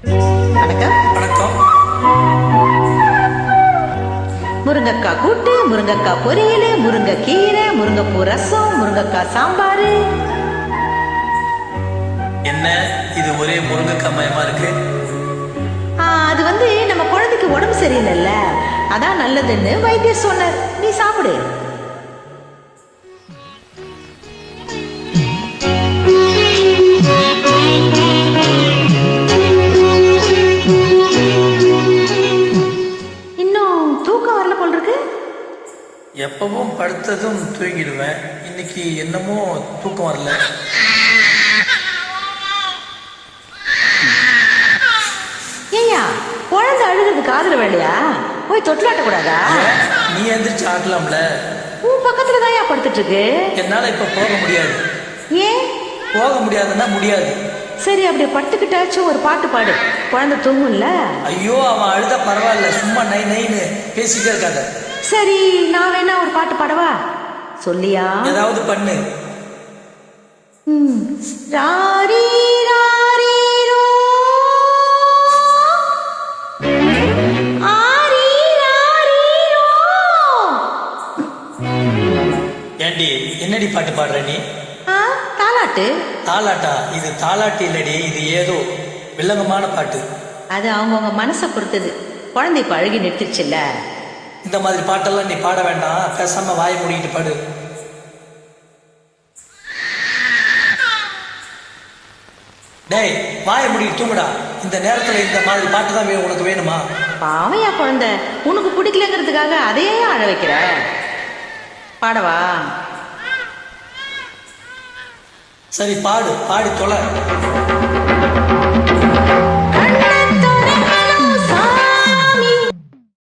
வணக்கம். வணக்கம். முருங்கக்காய் கூட்டு, முருங்கக்காய் பொரியல், முருங்கைக்கீரை, முருங்கைப்பூ ரசம், முருங்கக்காய் சாம்பார். என்ன இது ஒரே முருங்கைக்காய் மயமா இருக்கு? அது நம்ம குழந்தைக்கு உடம்பு சரியில்லைல்ல, அதான் நல்லதுன்னு வைத்தியர் சொன்னார். நீ சாப்பிடு. எப்பவும் படுத்ததும் தூங்கிடுவேன். இன்னைக்கு என்னமோ தூக்கம் வரல. ஏய்யா, குழந்தை அழுகிறது காதுல வேலையா? போய் தொட்டிலாட்ட கூடாதா? நீ எந்திரிச்சு ஆடலாம்ல. உன் பக்கத்துல தான் படுத்துட்டு இருக்கு. என்னால இப்ப போக முடியாது. ஏன் போக முடியாதுன்னா முடியாது. சரி, அப்படியே பட்டுக்கிட்டாச்சும் ஒரு பாட்டு பாடு, குழந்தை தூங்கும்ல. ஐயோ, அவன் அழுத பரவாயில்ல, சும்மா நை நைன்னு பேசிட்டே இருக்காத. சரி, நான் வேணா ஒரு பாட்டு பாடவா? சொல்லியா? ஏதாவது பண்ணு. ராரி ராரி ரோ, ஆரி ராரி ரோ. ஏண்டி, என்னடி பாட்டு பாடுற நீ? தாலாட்டு. தாலாட்டா? இது தாலாட்டு இல்லடி, இது ஏதோ வில்லங்கமான பாட்டு. அது அவங்கவுங்க மனசை பொறுத்தது. குழந்தை இப்ப அழுகி நிறுத்திடுச்சுல்ல. இந்த மாதிரி பாட்டெல்லாம் நீ பாட வேண்டாம், பேசாம வாயை மூடிட்டு பாடு. டேய், வாயை மூடிட்டு தூங்குடா. இந்த நேரத்துல இந்த மாதிரி பாட்டு தான் உனக்கு வேணுமா? பாவையா குழந்தை, உனக்கு பிடிக்கலங்கிறதுக்காக அதையே அழ வைக்கிற. பாடவா? சரி பாடு, பாடி தொலை.